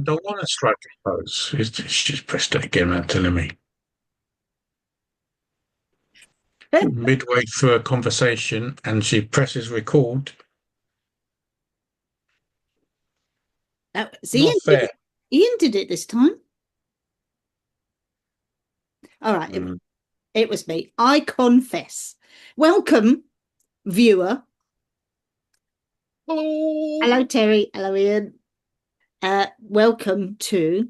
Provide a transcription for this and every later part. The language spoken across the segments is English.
I don't want to strike a pose. She's pressed it again without telling me. Midway through a conversation and she presses record. See, Not fair. Ian did it this time. All right, Mm. it was me. I confess. Welcome, viewer. Hello. Hello, Terry. Hello, Ian. Welcome to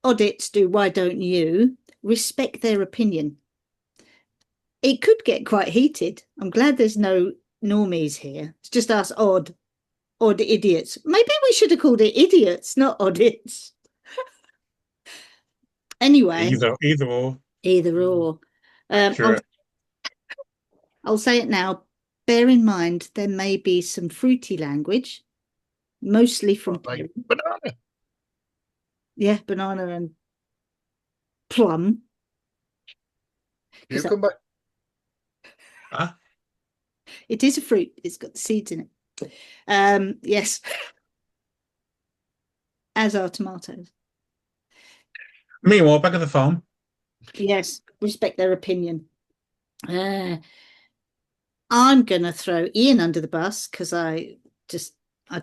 Audits Do Why Don't You Respect Their Opinion. It could get quite heated. I'm glad there's no normies here. It's just us odd idiots. Maybe we should have called it idiots, not audits. Anyway, Either or. either or. I'll say it now. Bear in mind there may be some fruity language, mostly from Like banana. Yeah, banana and plum. You come back. Huh? It is a fruit. It's got the seeds in it. Yes. As are tomatoes. Meanwhile, back at the farm. Yes, respect their opinion. I'm going to throw Ian under the bus because I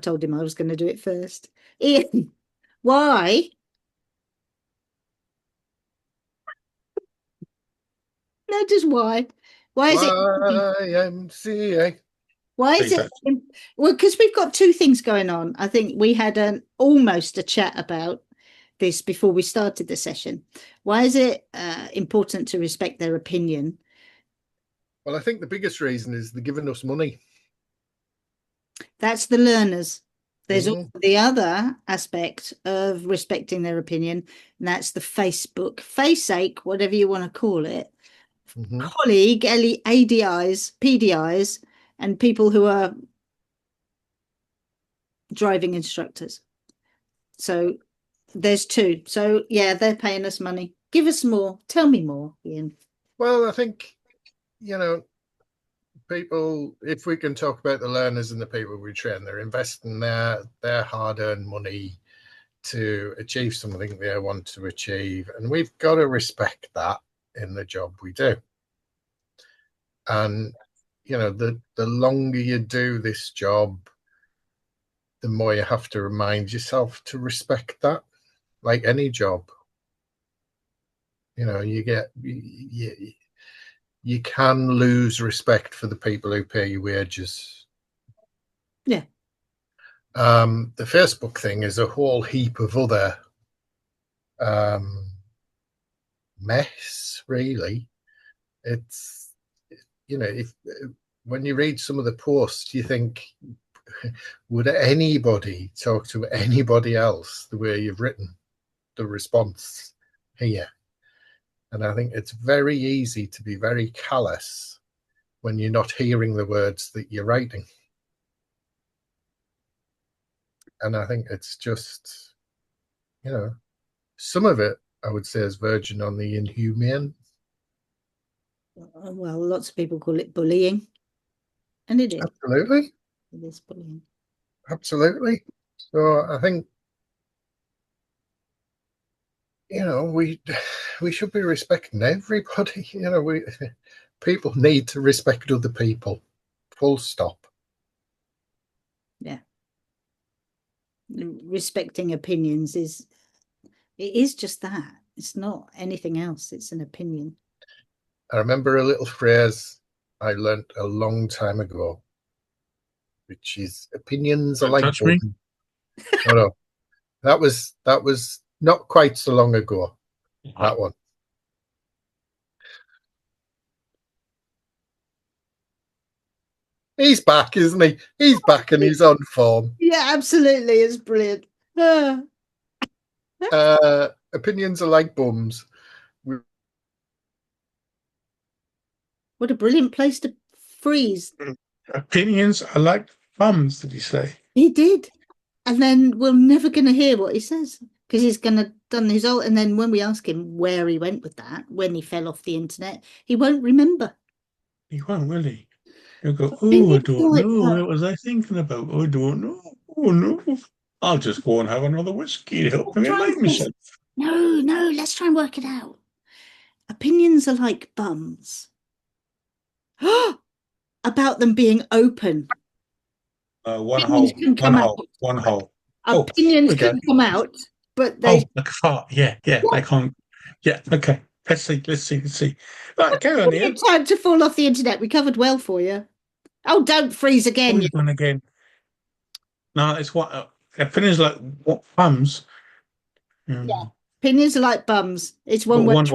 told him I was going to do it first. Ian, why? No, just why? Why is it? YMCA. Why is it? Well, because we've got two things going on. I think we had almost a chat about this before we started the session. Why is it important to respect their opinion? Well, I think the biggest reason is they're giving us money. That's the learners. There's also the other aspect of respecting their opinion, and that's the Facebook, faceache, whatever you want to call it, colleague, ADIs, PDIs, and people who are driving instructors. So there's two. So yeah, they're paying us money. Give us more. Tell me more, Ian. Well, I think, people, if we can talk about the learners and the people we train, they're investing their hard-earned money to achieve something they want to achieve. And we've got to respect that in the job we do. And, the longer you do this job, the more you have to remind yourself to respect that, like any job. You can lose respect for the people who pay you wages. Yeah. The Facebook thing is a whole heap of other mess, really. It's, when you read some of the posts, you think, would anybody talk to anybody else the way you've written the response here? And I think it's very easy to be very callous when you're not hearing the words that you're writing. And I think it's just, some of it, I would say, is verging on the inhumane. Well, lots of people call it bullying. And it is. Absolutely. It is bullying. Absolutely. So I think, we should be respecting everybody. People need to respect other people. Full stop. Yeah. Respecting opinions is just that. It's not anything else. It's an opinion. I remember a little phrase I learnt a long time ago, which is opinions are like buttons. No, that was not quite so long ago. That one. He's back, isn't he? He's back and he's on form. Yeah, absolutely. It's brilliant. Opinions are like bums. What a brilliant place to freeze. Opinions are like thumbs, did he say? He did. And then we're never going to hear what he says because he's going to done his old. And then when we ask him where he went with that, when he fell off the internet, he won't remember. He won't, will he? He'll go, oh, I don't know. What was I thinking about? I don't know. Oh, no. I'll just go and have another whiskey to help me Try and remind myself. No, let's try and work it out. Opinions are like bums. About them being open. One Opinions hole, can come out. one hole. Opinions Oh, can come out, but they. Oh, like a fart. Yeah, they can't. Yeah, okay. Let's see. Right, carry on, Ian. Time to fall off the internet. We covered well for you. Oh, don't freeze again. Always gone again. No, it's what opinions like what bums. Yeah. Opinions are like bums. It's But one-way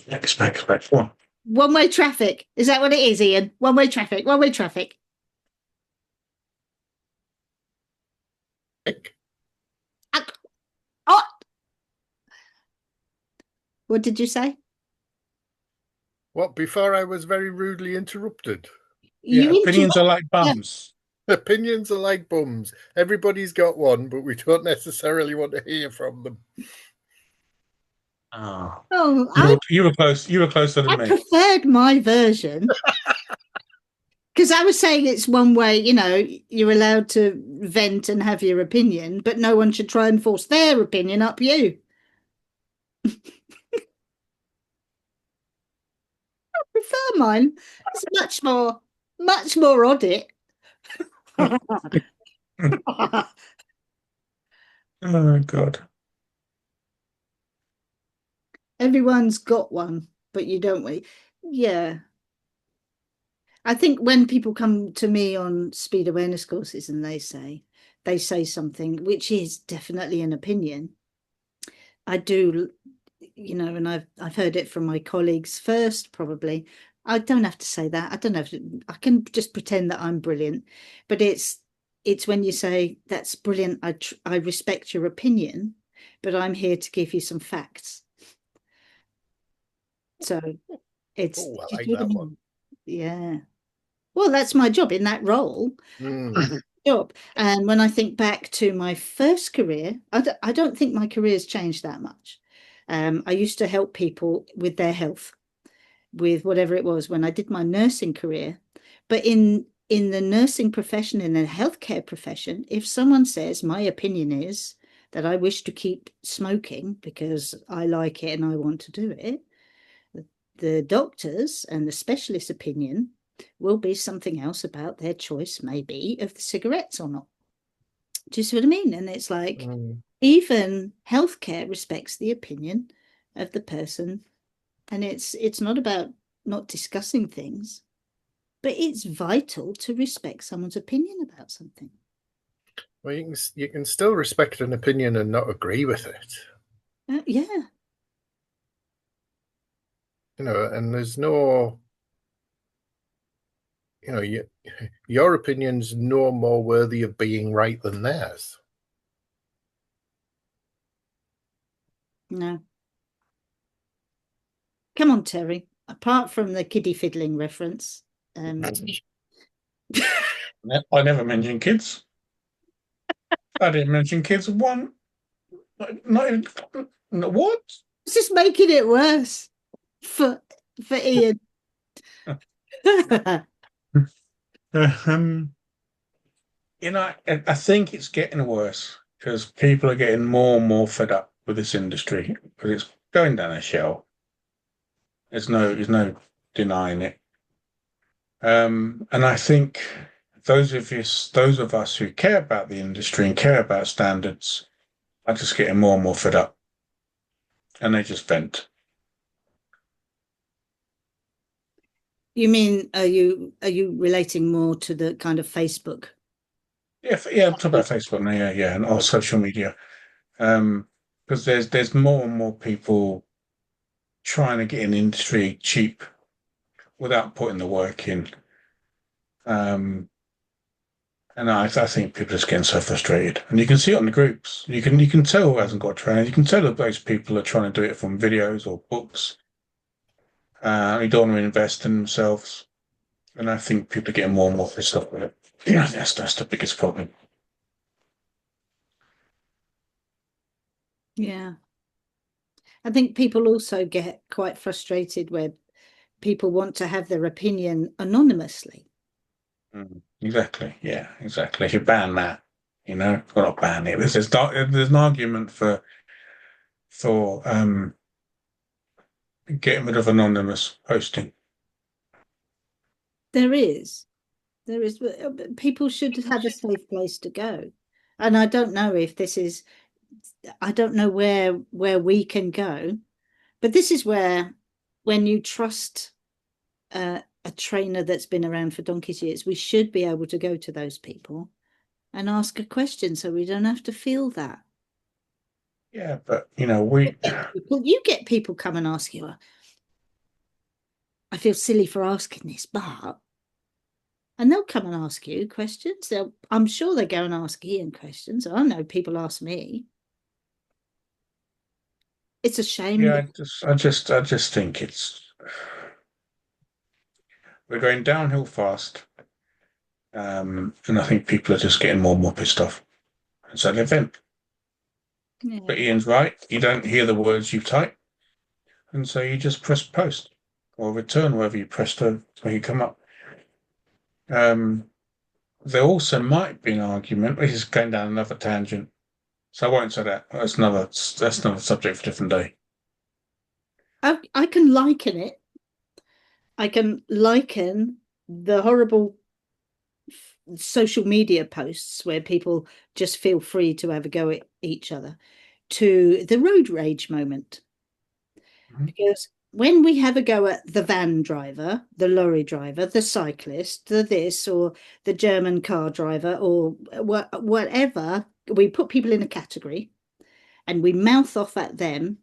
expect one. one-way traffic. Is that what it is, Ian? One-way traffic. One-way traffic. Oh, what did you say? What, before I was very rudely interrupted? Yeah, opinions are like bums. Opinions are like bums. Everybody's got one, but we don't necessarily want to hear from them. You were close. You were closer than me. I preferred my version. Because I was saying it's one way, you're allowed to vent and have your opinion, but no one should try and force their opinion up you. I prefer mine. It's much more audit. Oh, God. Everyone's got one, but you don't. Yeah. I think when people come to me on speed awareness courses and they say something which is definitely an opinion, I do, and I've heard it from my colleagues first, probably. I don't have to say that. I don't have to. I can just pretend that I'm brilliant, but it's when you say that's brilliant. I respect your opinion, but I'm here to give you some facts. So it's I like that one. Yeah. Well, that's my job in that role. Job. And when I think back to my first career, I don't think my career's changed that much. I used to help people with their health, with whatever it was when I did my nursing career. But in the nursing profession, in the healthcare profession, if someone says, my opinion is that I wish to keep smoking because I like it and I want to do it, the doctors and the specialist opinion will be something else about their choice, maybe, of the cigarettes or not. Do you see what I mean? And it's like, even healthcare respects the opinion of the person. And it's not about not discussing things, but it's vital to respect someone's opinion about something. Well, you can still respect an opinion and not agree with it. Yeah. And there's no, your opinion's no more worthy of being right than theirs. No. Come on, Terry. Apart from the kiddie fiddling reference. I never mentioned kids. I didn't mention kids one. Not even, what? It's just making it worse for Ian. I think it's getting worse because people are getting more and more fed up with this industry because it's going down a shell. There's no denying it. And I think those of us who care about the industry and care about standards are just getting more and more fed up, and they just vent. You mean, are you relating more to the kind of Facebook? Yeah, I'm talking about Facebook now, yeah, and or social media, because there's more and more people trying to get in the industry cheap without putting the work in. And I think people are just getting so frustrated, and you can see it on the groups. You can tell who hasn't got training. You can tell that those people are trying to do it from videos or books. Who don't want to invest in themselves, and I think people are getting more and more pissed off with it. Yeah, that's the biggest problem. Yeah. I think people also get quite frustrated where people want to have their opinion anonymously. Exactly. Yeah, exactly. If you ban that, You know, well, not ban it. There's an argument for getting rid of anonymous posting. There is. There is. But people should have a safe place to go. And I don't know if this is, I don't know where we can go, but this is where, when you trust a trainer that's been around for donkey's years, we should be able to go to those people and ask a question so we don't have to feel that. Yeah, but you know, we You get people come and ask you, I feel silly for asking this, but, and they'll come and ask you questions. I'm sure they go and ask Ian questions. I know people ask me. It's a shame. yeah, I just think we're going downhill fast. And I think people are just getting more and more pissed off. And so they vent. Yeah. But Ian's right. You don't hear the words you type. And so you just press post or return wherever you press to make it come up. There also might be an argument, which is going down another tangent. So I won't say that. That's another subject for a different day. I can liken it. I can liken the horrible social media posts where people just feel free to have a go at each other to the road rage moment. Mm-hmm. Because when we have a go at the van driver, the lorry driver, the cyclist, the this or the German car driver or whatever, we put people in a category and we mouth off at them,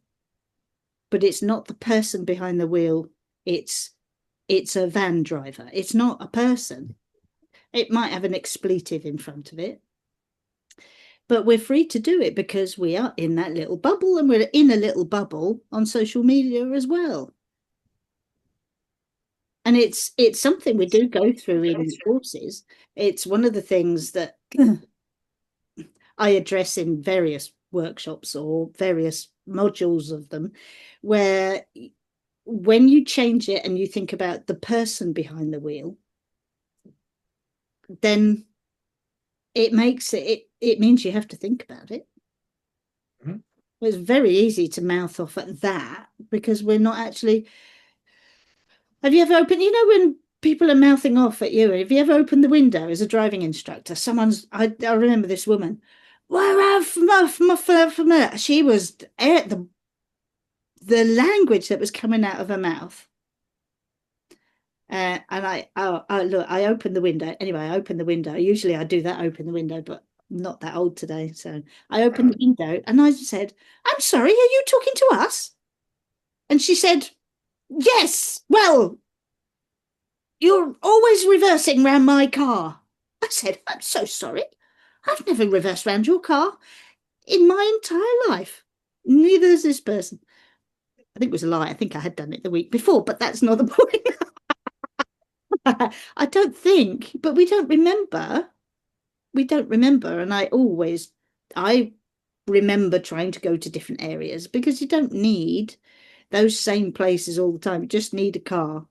but it's not the person behind the wheel. It's a van driver. It's not a person. It might have an expletive in front of it, but we're free to do it because we are in that little bubble, and we're in a little bubble on social media as well. And it's something we do go through in courses. It's one of the things that I address in various workshops or various modules of them, where when you change it and you think about the person behind the wheel, then it makes it means you have to think about it. Mm-hmm. It's very easy to mouth off at that because we're not actually. Have you ever opened, when people are mouthing off at you, have you ever opened the window as a driving instructor? I remember this woman. She was the language that was coming out of her mouth. And I opened the window. Anyway, I opened the window. Usually I do that, open the window, but I'm not that old today. So I opened the window and I said, I'm sorry, are you talking to us? And she said, yes, well, you're always reversing round my car. I said, I'm so sorry. I've never reversed round your car in my entire life. Neither has this person. I think it was a lie. I think I had done it the week before, but that's not the point. I don't think, but we don't remember. We don't remember. And I remember trying to go to different areas because you don't need those same places all the time. You just need a car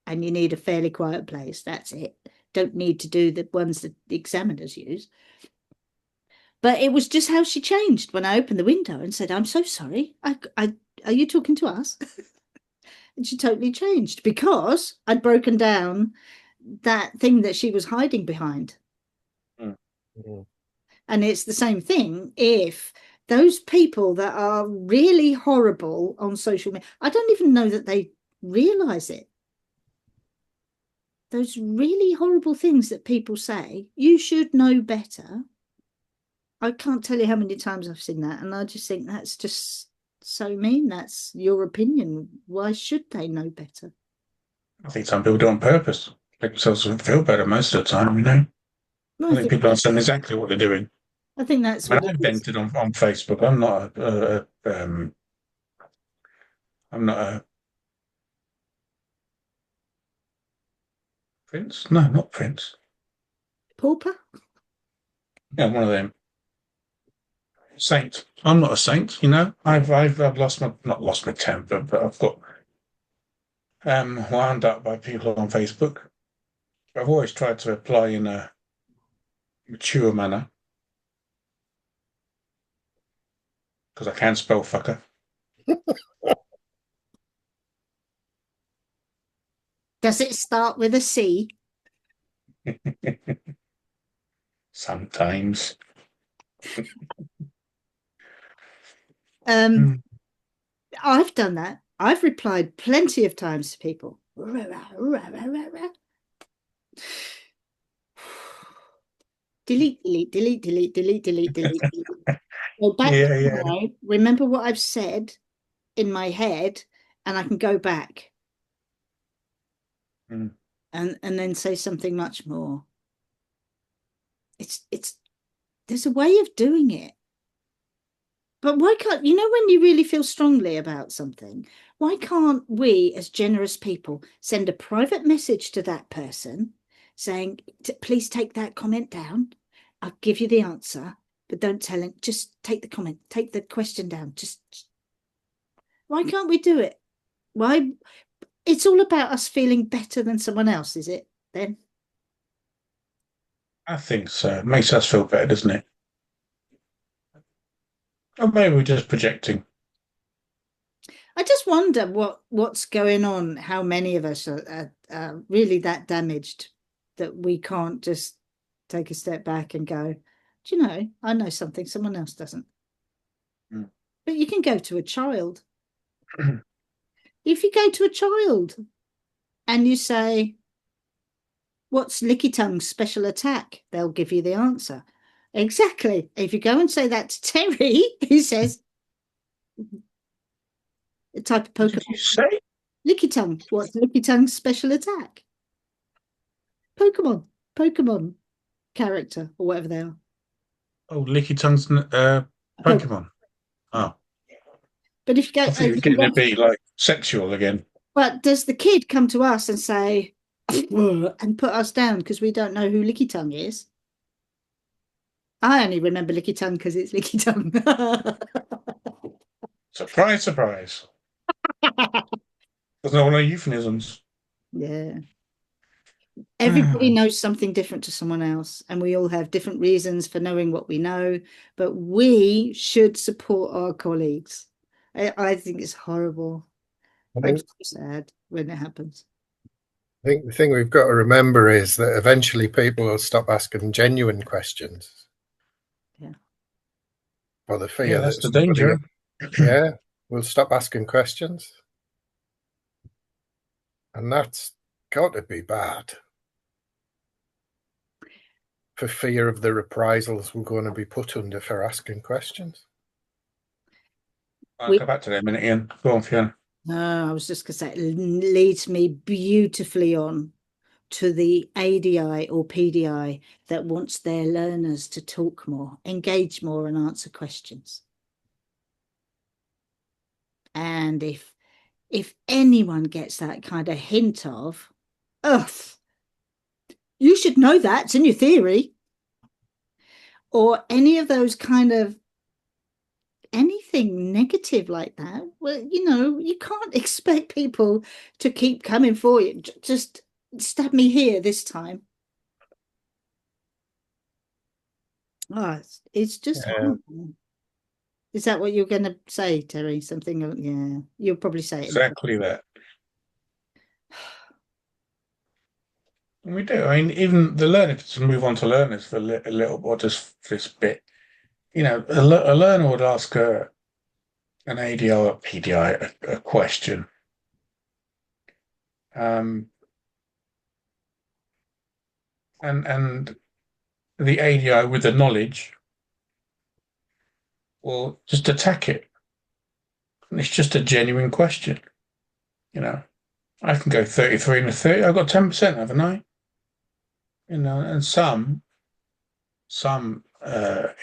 and you need a fairly quiet place. That's it. Don't need to do the ones that the examiners use. But it was just how she changed when I opened the window and said, I'm so sorry. Are you talking to us? And she totally changed because I'd broken down that thing that she was hiding behind. Mm-hmm. And it's the same thing if those people that are really horrible on social media, I don't even know that they realize it. Those really horrible things that people say, you should know better. I can't tell you how many times I've seen that. And I just think that's just so mean. That's your opinion. Why should they know better? I think some people do it on purpose. Make themselves feel better most of the time, No, I think people understand exactly what they're doing. I think that's When what I it is. vented on Facebook, I'm not a prince. No, not prince. Pauper? Yeah, one of them. Saint. I'm not a saint, I've not lost my temper, but I've got wound up by people on Facebook. I've always tried to reply in a mature manner. because I can spell fucker. Does it start with a C? Sometimes. Um, I've done that. I've replied plenty of times to people. Delete, delete, delete, delete, delete, delete, delete. Go back Yeah, yeah. now, remember what I've said in my head, and I can go back Mm. and then say something much more. It's there's a way of doing it. But why can't you know when you really feel strongly about something, why can't we as generous people send a private message to that person saying, please take that comment down. I'll give you the answer, but don't tell him, just take the comment, take the question down. Just why can't we do it? Why it's all about us feeling better than someone else, is it then? I think so. It makes us feel better, doesn't it? Or maybe we're just projecting. I just wonder what's going on, how many of us are really that damaged that we can't just take a step back and go, do you know, I know something someone else doesn't. Mm. But you can go to a child. If you go to a child and you say, what's Licky Tongue's special attack? They'll give you the answer. Exactly. If you go and say that to Terry, he says, a type of What did Pokemon. you say? Licky Tongue. What's Licky Tongue's special attack? Pokemon character or whatever they are. Oh, Licky Tongue's Pokemon. Oh, But if you I go, think it's getting to be like sexual again. but does the kid come to us and say and put us down because we don't know who Licky Tongue is? I only remember Licky Tongue because it's Licky Tongue. Surprise, surprise. There's no one of euphemisms. Yeah. Everybody knows something different to someone else, and we all have different reasons for knowing what we know, but we should support our colleagues. I think it's horrible. I'm so sad when it happens. I think the thing we've got to remember is that eventually people will stop asking genuine questions. Yeah. For the fear Yeah, that's the danger. Yeah, we'll stop asking questions. And that's got to be bad. For fear of the reprisals we're going to be put under for asking questions. I'll go back to that in a minute, Ian. Go on, Fiona. No, I was just going to say it leads me beautifully on to the ADI or PDI that wants their learners to talk more, engage more, and answer questions. And if anyone gets that kind of hint of, oh, you should know that, it's in your theory, or any of those kind of anything negative like that, well, you know, you can't expect people to keep coming for you. Just stab me here this time. Oh, it's just horrible. Is that what you're going to say, Terry? Something? Yeah, you'll probably say it. Exactly that. And we do. I mean, even the learners, to move on to learners for a little, or just for this bit, you know, a learner would ask an ADI or a PDI a question. And the ADI with the knowledge will just attack it. And it's just a genuine question. You know, I can go 33 and a 30. I've got 10%, haven't I? You know, and some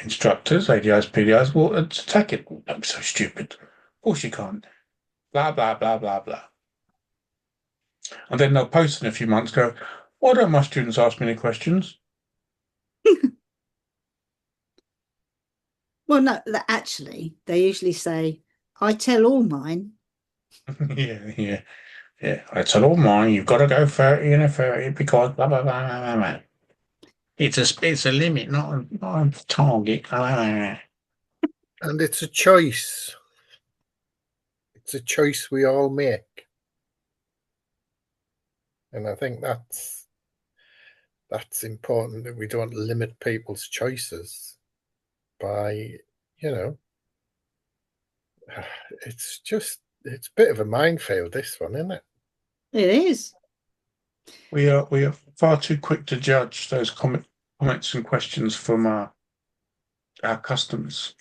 instructors, ADIs, PDIs, will attack it. Don't be so stupid. Of course you can't. Blah, blah, blah, blah, blah. And then they'll post in a few months, go, why don't my students ask me any questions? Well, no, actually, they usually say, I tell all mine. Yeah. I tell all mine, you've got to go 30 and a 30 because blah, blah, blah, blah, blah, blah. It's a limit, not a target. Blah, blah, blah. And it's a choice. It's a choice we all make. And I think that's important, that we don't limit people's choices by, it's a bit of a minefield, this one, isn't it? It is. We are far too quick to judge those comments and questions from our customers.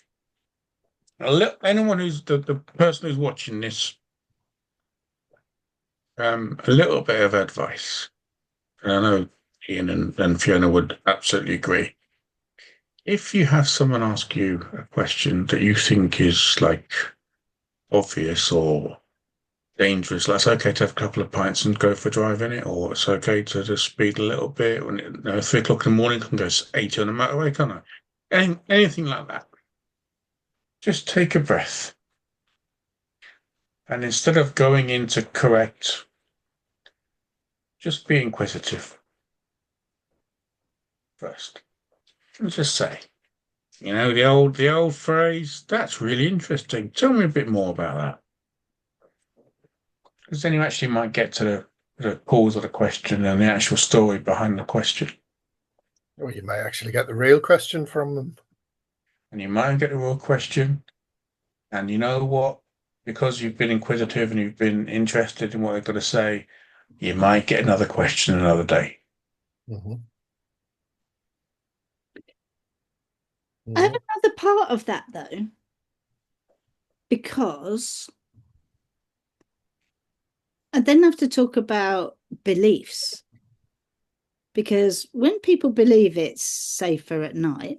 Anyone who's the person who's watching this, a little bit of advice, and I know Ian and Fiona would absolutely agree. If you have someone ask you a question that you think is like obvious or dangerous, like it's okay to have a couple of pints and go for a drive in it, or it's okay to just speed a little bit when 3 o'clock in the morning, I can go 80 on the motorway, can't I? Anything like that. Just take a breath. And instead of going in to correct, just be inquisitive first. And just say, the old phrase, that's really interesting. Tell me a bit more about that. Because then you actually might get to the cause of the question and the actual story behind the question. Or you might actually get the real question from them. And you might get the real question. And you know what? Because you've been inquisitive and you've been interested in what they've got to say, you might get another question another day. Mm-hmm. I have another part of that, though, because I then have to talk about beliefs. Because when people believe it's safer at night,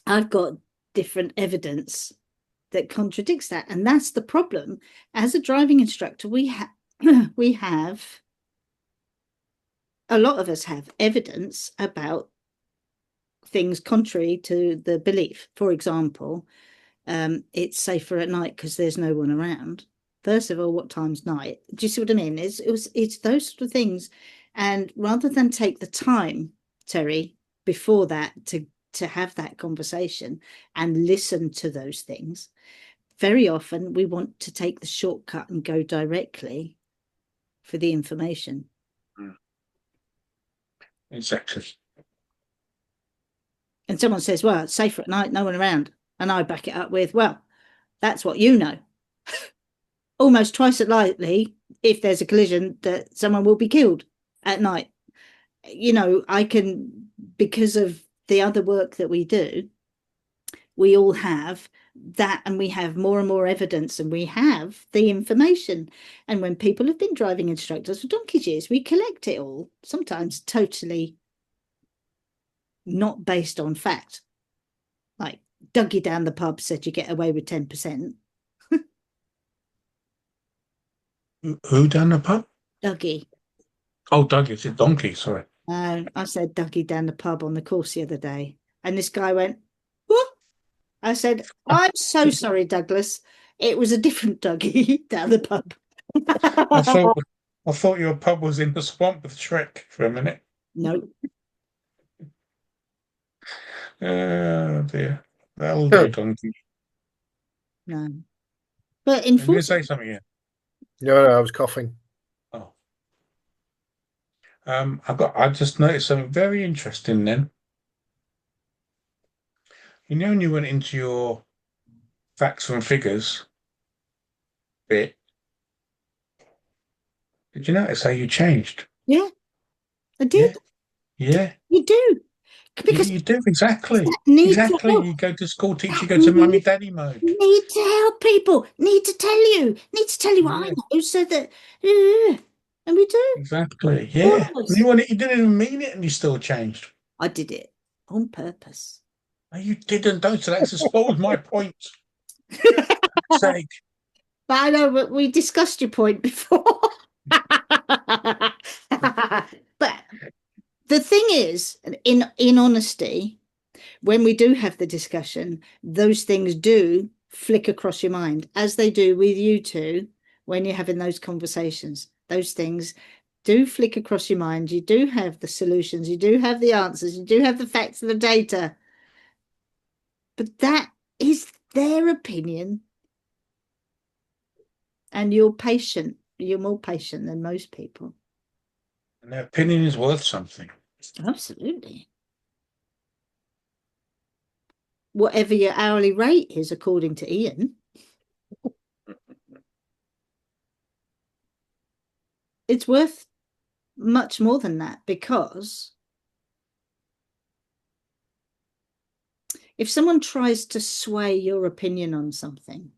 I've got different evidence that contradicts that. And that's the problem. As a driving instructor, we have a lot of us have evidence about things contrary to the belief. For example, it's safer at night because there's no one around. First of all, what time's night? Do you see what I mean? It's those sort of things. And rather than take the time, Terry, before that to have that conversation and listen to those things, very often we want to take the shortcut and go directly for the information. Exactly. And someone says, well, it's safer at night, no one around. And I back it up with, well, that's what you know. Almost twice as likely, if there's a collision, that someone will be killed at night. I can, because of the other work that we do, we all have that, and we have more and more evidence, and we have the information. And when people have been driving instructors for donkey's years, we collect it all, sometimes totally not based on fact. Like Dougie down the pub said you get away with 10%. Who down the pub? Dougie. Oh, Dougie, it's a donkey, sorry. No, I said Dougie down the pub on the course the other day. And this guy went, what? I said, I'm so sorry, Douglas. It was a different Dougie down the pub. I thought your pub was in the swamp with Shrek for a minute. No. Oh dear. That'll do, donkey. No. But Did you say something here? No, I was coughing. Oh. I just noticed something very interesting then. When you went into your facts and figures bit, did you notice how you changed? Yeah, I did. Yeah. You do. Because you do, exactly. Exactly. You go to school, teacher, you go to mummy daddy mode. Need to help people. Need to tell you what I know, so that and we do. Exactly. Yeah. You didn't even mean it and you still changed. I did it on purpose. No, you didn't, though, so that's spoiled my point. Sake. But I know, but we discussed your point before. But the thing is, in honesty, when we do have the discussion, those things do flick across your mind, as they do with you two when you're having those conversations. Those things do flick across your mind. You do have the solutions. You do have the answers. You do have the facts and the data. But that is their opinion. And you're patient. You're more patient than most people. And their opinion is worth something. Absolutely. Whatever your hourly rate is, according to Ian, it's worth much more than that, because if someone tries to sway your opinion on something,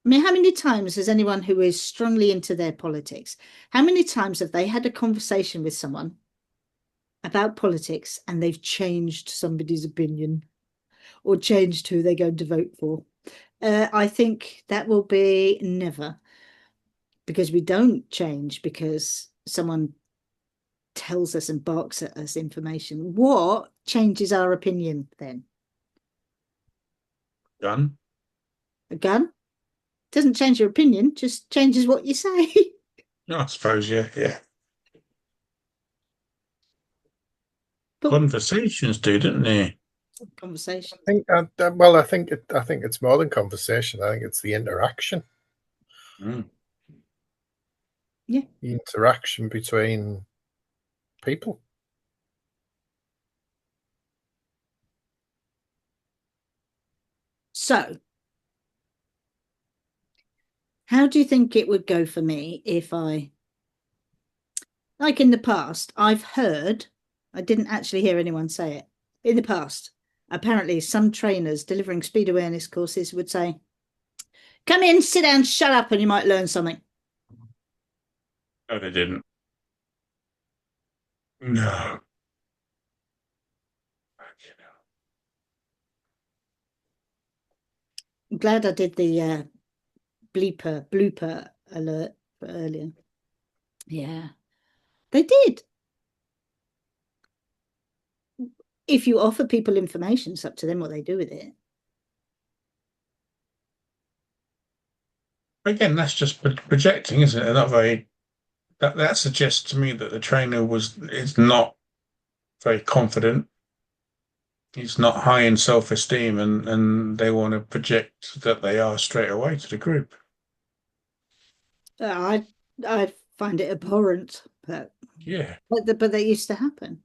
I mean, how many times has anyone who is strongly into their politics, how many times have they had a conversation with someone about politics and they've changed somebody's opinion or changed who they're going to vote for? I think that will be never, because we don't change because someone tells us and barks at us information. What changes our opinion then? Gun? A gun? Doesn't change your opinion, just changes what you say. I suppose, yeah. But Conversations do, don't they? conversation. I think. Well, I think it's more than conversation. I think it's the interaction. Mm. Yeah. The interaction between people. So, how do you think it would go for me if I, like in the past, I've heard, I didn't actually hear anyone say it, in the past, apparently some trainers delivering speed awareness courses would say, come in, sit down, shut up, and you might learn something. No, they didn't. No. I'm glad I did the blooper alert for earlier. Yeah, they did. If you offer people information, it's up to them what they do with it. Again, that's just projecting, isn't it? Not very. That suggests to me that the trainer is not very confident. He's not high in self-esteem, and they want to project that they are straight away to the group. I find it abhorrent, but Yeah. they used to happen.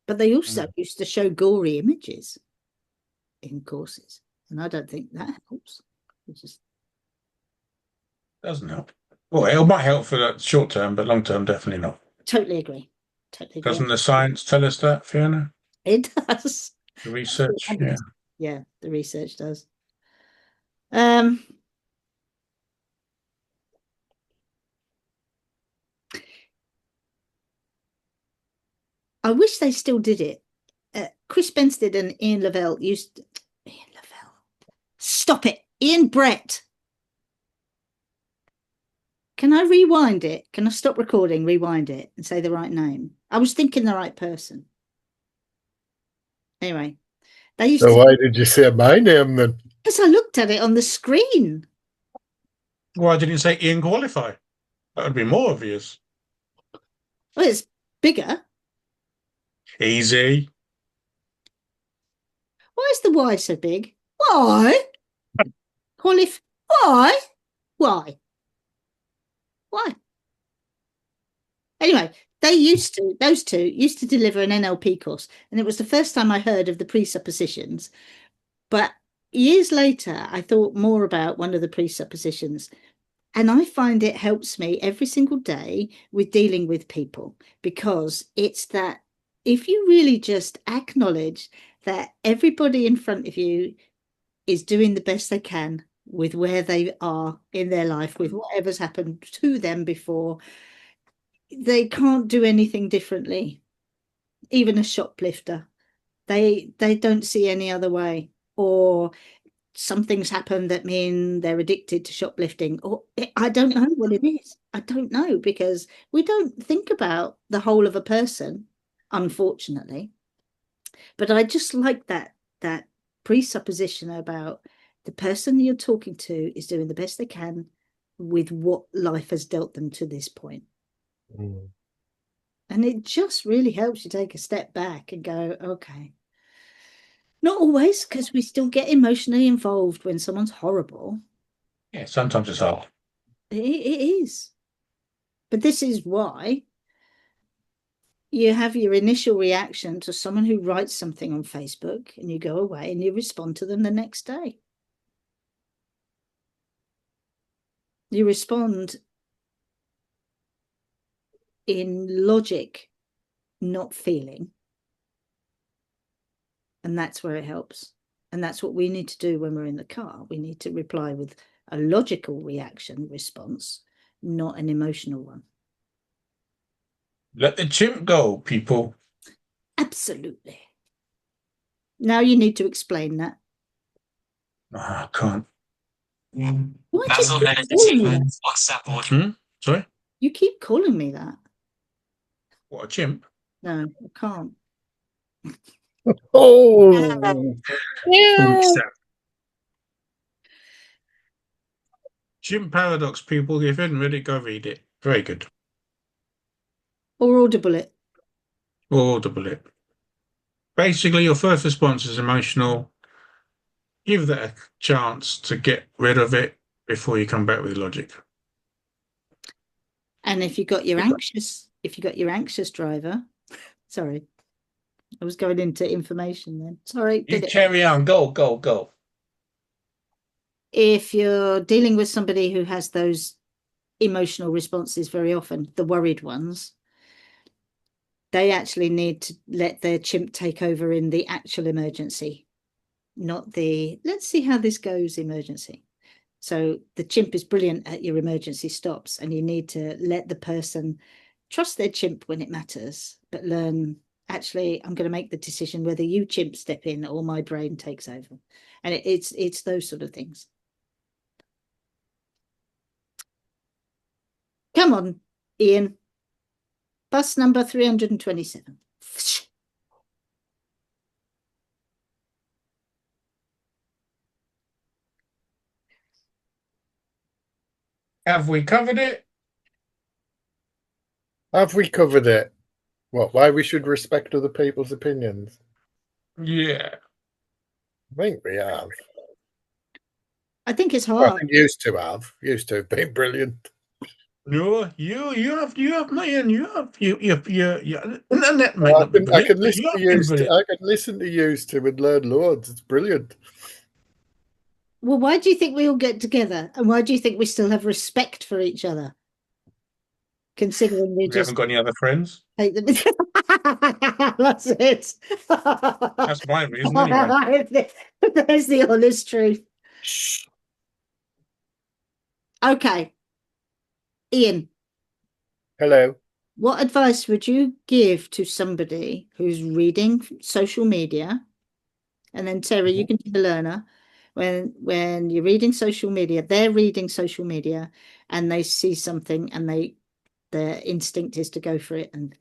But they also used to show gory images in courses, and I don't think that helps. It just Doesn't help. Well, it might help for that short term, but long term, definitely not. totally agree. Totally agree. Doesn't the science tell us that, Fiona? It does. The research, yeah. Yeah, the research does. I wish they still did it. Chris Benstead and Ian Lavelle used Ian Lavelle. Stop it, Ian Brett. Can I rewind it? Can I stop recording, rewind it, and say the right name? I was thinking the right person. Anyway, they used So to. why did you say my name then? Because I looked at it on the screen. Why didn't you say Ian Qualify? That would be more obvious. Well, it's bigger. Easy. Why is the Y so big? Why? Why? Why? Why? Anyway, those two used to deliver an NLP course, and it was the first time I heard of the presuppositions. But years later, I thought more about one of the presuppositions, and I find it helps me every single day with dealing with people, because it's that if you really just acknowledge that everybody in front of you is doing the best they can with where they are in their life, with whatever's happened to them before, they can't do anything differently. Even a shoplifter, they don't see any other way, or something's happened that mean they're addicted to shoplifting, or I don't know what it is. I don't know, because we don't think about the whole of a person, unfortunately. But I just like that presupposition about the person you're talking to is doing the best they can with what life has dealt them to this point. And it just really helps you take a step back and go, okay. Not always, because we still get emotionally involved when someone's horrible. Yeah, sometimes it's hard. It is. But this is why you have your initial reaction to someone who writes something on Facebook, and you go away and you respond to them the next day. You respond in logic, not feeling. And that's where it helps. And that's what we need to do when we're in the car. We need to reply with a logical reaction response, not an emotional one. Let the chimp go, people. Absolutely. Now you need to explain that. Oh, I can't. Why do Basil you keep calling me that? WhatsApp audio. Sorry? You keep calling me that. What, a chimp? No, I can't. Oh, WhatsApp. Chimp Paradox, people. If you haven't read it, go read it. Very good. Or audible it. Or audible it. Basically, your first response is emotional. Give that a chance to get rid of it before you come back with logic. And if you got your anxious driver, sorry, I was going into information then. Sorry, You did it. carry on. Go, go, go. If you're dealing with somebody who has those emotional responses very often, the worried ones, they actually need to let their chimp take over in the actual emergency, not the let's see how this goes emergency. So the chimp is brilliant at your emergency stops, and you need to let the person trust their chimp when it matters, but learn, actually, I'm going to make the decision whether you chimp step in or my brain takes over. And it's those sort of things. Come on, Ian. Bus number 327. Have we covered it? have we covered it? What? Why we should respect other people's opinions? Yeah. I think we have. I think it's Well, I hard. think used to have been brilliant. No, you have not, Ian. Internet might I not be can, I brilliant, can but listen you to have been used to. brilliant. I can listen to used to and learn loads. It's brilliant. Well, why do you think we all get together? And why do you think we still have respect for each other? Considering we We haven't just got any other friends. hate them. That's it. That's my reason, anyway. There's the honest truth. Shh. Okay. Ian, Hello. what advice would you give to somebody who's reading social media? And then Terry, you can be the learner. When you're reading social media, they're reading social media and they see something and their instinct is to go for it. And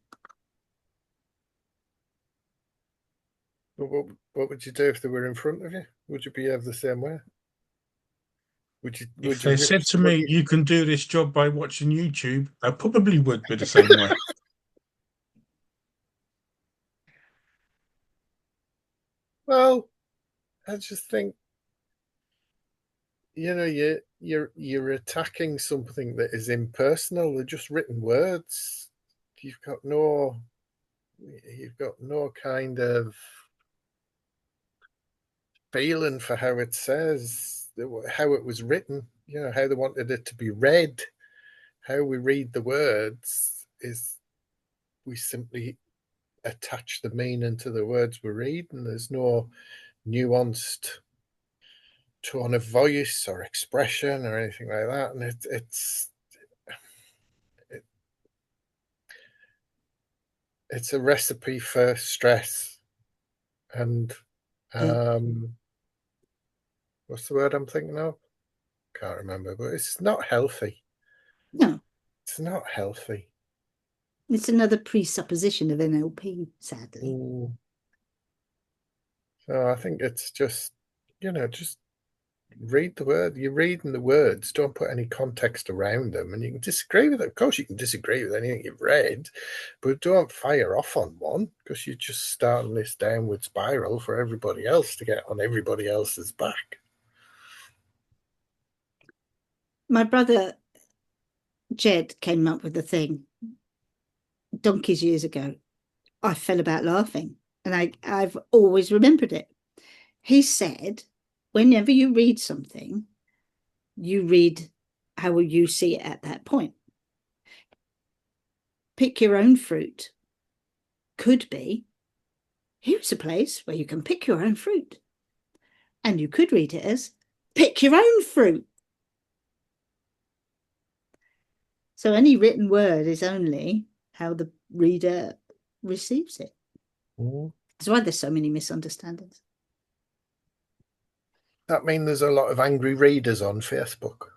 What would you do if they were in front of you? Would you behave the same way? Would you? If Would you they rip said to me, somebody? you can do this job by watching YouTube, I probably would be the same way. Well, I just think you're attacking something that is impersonal. They're just written words. You've got no kind of feeling for how it says, how it was written. You know how they wanted it to be read. How we read the words is we simply attach the meaning to the words we read, and there's no nuanced tone of voice or expression or anything like that. And it's a recipe for stress and what's the word I'm thinking of? Can't remember, but it's not healthy. no, It's not healthy. it's another presupposition of NLP, sadly. So I think it's just Read the word. You're reading the words. Don't put any context around them. And you can disagree with it. Of course, you can disagree with anything you've read, but don't fire off on one, because you're just starting this downward spiral for everybody else to get on everybody else's back. My brother Jed came up with the thing donkeys years ago. I fell about laughing, and I've always remembered it. He said, whenever you read something, you read how you see it at that point. Pick your own fruit could be, here's a place where you can pick your own fruit. And you could read it as, pick your own fruit. So any written word is only how the reader receives it. That's why there's so many misunderstandings. That means there's a lot of angry readers on Facebook.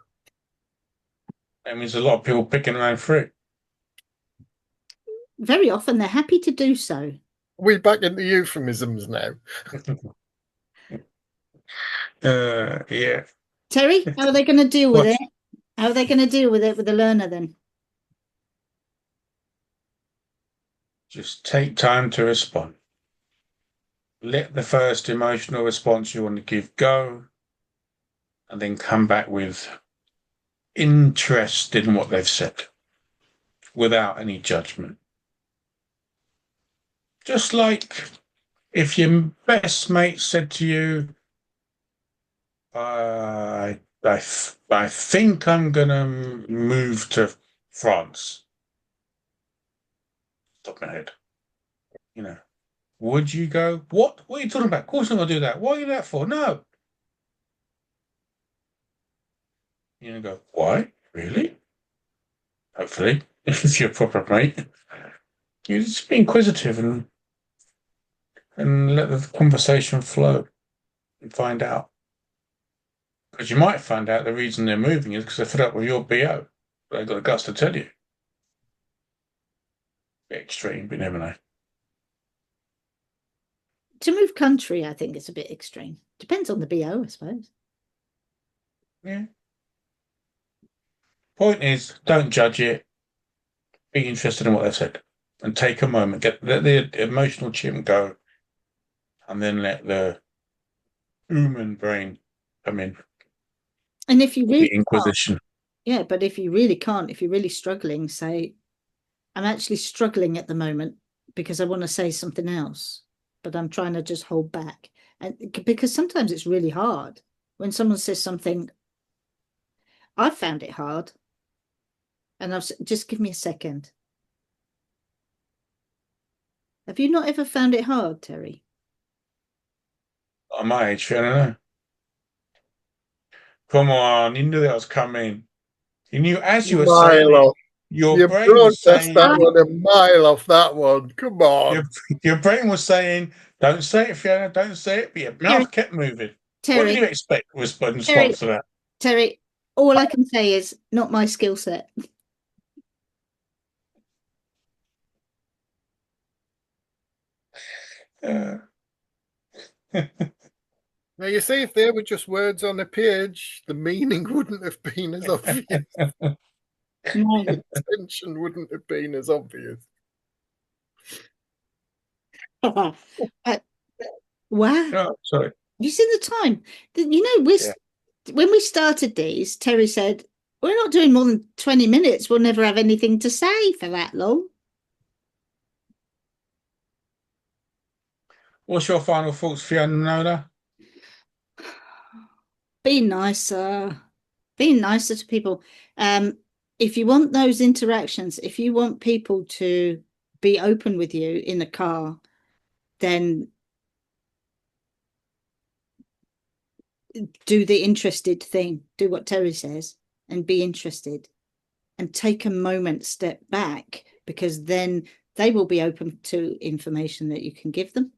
That means a lot of people picking their own fruit. Very often they're happy to do so. We're back into euphemisms now. Yeah. Terry, how are they going to deal with it? How are they going to deal with it with the learner then? Just take time to respond. Let the first emotional response you want to give go, and then come back with interest in what they've said without any judgment. Just like if your best mate said to you, I think I'm going to move to France. Top of my head. You know, would you go? What? What are you talking about? Of course I'm going to do that. What are you that for? No. You go, why? Really? Hopefully, if you're a proper mate. You just be inquisitive and let the conversation flow and find out. Because you might find out the reason they're moving is because they're fed up with your BO. But they've got the guts to tell you. Bit extreme, but you never know. To move country, I think it's a bit extreme. Depends on the BO, I suppose. Yeah. Point is, don't judge it. Be interested in what they've said. And take a moment. Let the emotional chimp go. And then let the human brain come in. And if you really the inquisition. Yeah, but if you really can't, if you're really struggling, say, I'm actually struggling at the moment because I want to say something else, but I'm trying to just hold back. And because sometimes it's really hard when someone says something. I've found it hard. And I've just give me a second. Have you not ever found it hard, Terry? At my age, I don't know. Come on, you knew that was coming. You knew as you were saying it, your brain was saying that one a mile off that one. Come on. Your brain was saying, don't say it, Fiona, don't say it, but your mouth kept moving. What did you expect in response to that? Terry, all I can say is not my skill set. Now, you see, if they were just words on a page, the meaning wouldn't have been as obvious. No. The intention wouldn't have been as obvious. Wow. Oh, sorry. You see the time? You know, when we started these, Terry said, we're not doing more than 20 minutes. We'll never have anything to say for that long. What's your final thoughts, Fiona? Be nicer. Be nicer to people. If you want those interactions, if you want people to be open with you in the car, then do the interested thing. Do what Terry says and be interested. And take a moment, step back, because then they will be open to information that you can give them.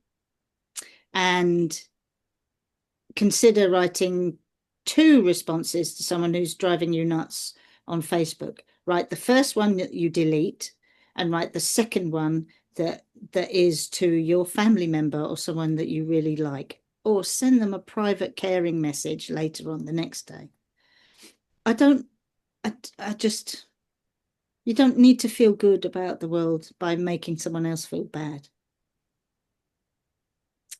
And consider writing 2 responses to someone who's driving you nuts on Facebook. Write the first one that you delete and write the second one that is to your family member or someone that you really like. or send them a private caring message later on the next day. I just, you don't need to feel good about the world by making someone else feel bad.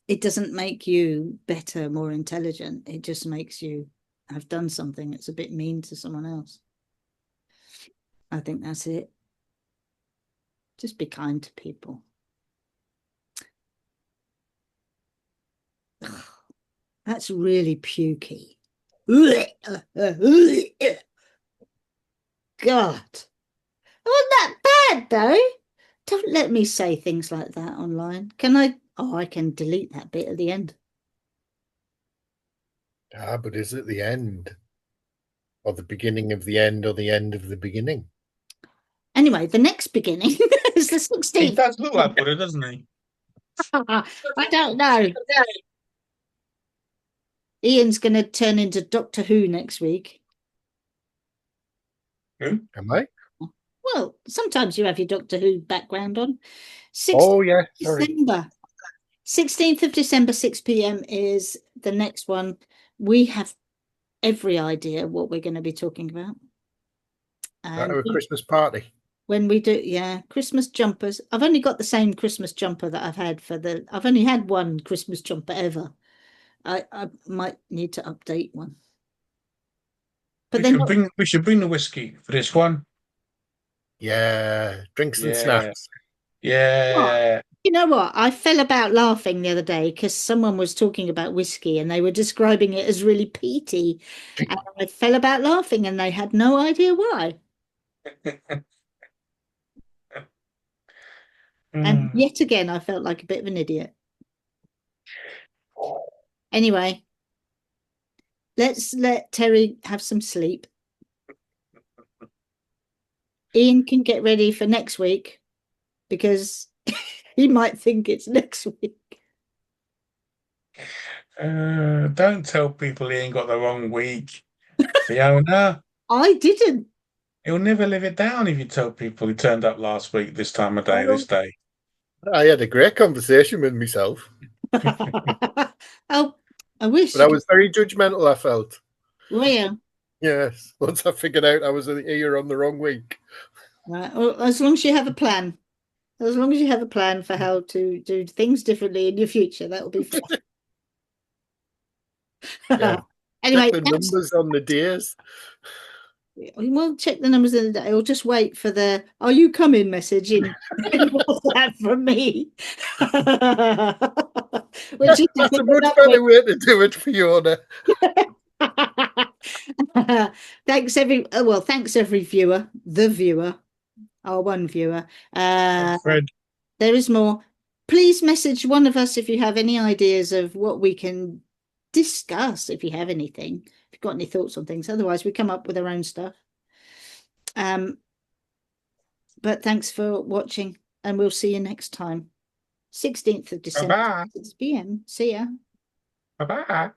It doesn't make you better, more intelligent. It just makes you have done something that's a bit mean to someone else. I think that's it. Just be kind to people. Ugh, that's really pukey. God. Wasn't that bad though? Don't let me say things like that online. Can I? Oh, I can delete that bit at the end. Ah, but is it the end? Or the beginning of the end, or the end of the beginning? Anyway, the next beginning is the He 16th. does look like Buddha, doesn't he? I don't know. Ian's going to turn into Doctor Who next week. Who? Am I? Well, sometimes you have your Doctor Who background on. 16th Oh, yeah. Sorry. December. 16th of December, 6 p.m. is the next one. We have every idea what we're going to be talking about. That And a Christmas party. when we do, yeah, Christmas jumpers. I've only got the same Christmas jumper that I've had I've only had one Christmas jumper ever. I might need to update one. But then We should bring the whiskey for this one. Yeah. Drinks and Yeah. snacks. Yeah. you know what? I fell about laughing the other day because someone was talking about whiskey and they were describing it as really peaty. And I fell about laughing and they had no idea why. And yet again, I felt like a bit of an idiot. Anyway, let's let Terry have some sleep. Ian can get ready for next week because he might think it's next week. Don't tell people he ain't got the wrong week, Fiona. I didn't. He'll never live it down if you tell people he turned up last week, this time of day, this day. I had a great conversation with myself. Oh, I wish. But I was very judgmental, I felt. Were you? Yes. Once I figured out I was here on the wrong week. Right. Well, as long as you have a plan. As long as you have a plan for how to do things differently in your future, that will be fine. Yeah. Anyway, Check the numbers on the days. we won't check the numbers in the day. Or just wait for the "Are you coming?" message in WhatsApp from me. Which is That's a much better way to do it, Fiona. Thanks every viewer, the viewer, our one viewer. Fred. There is more. Please message one of us if you have any ideas of what we can discuss, if you have anything, if you've got any thoughts on things. Otherwise, we come up with our own stuff. But thanks for watching, and we'll see you next time. 16th of December, Bye-bye. 6 p.m. See ya. Bye-bye.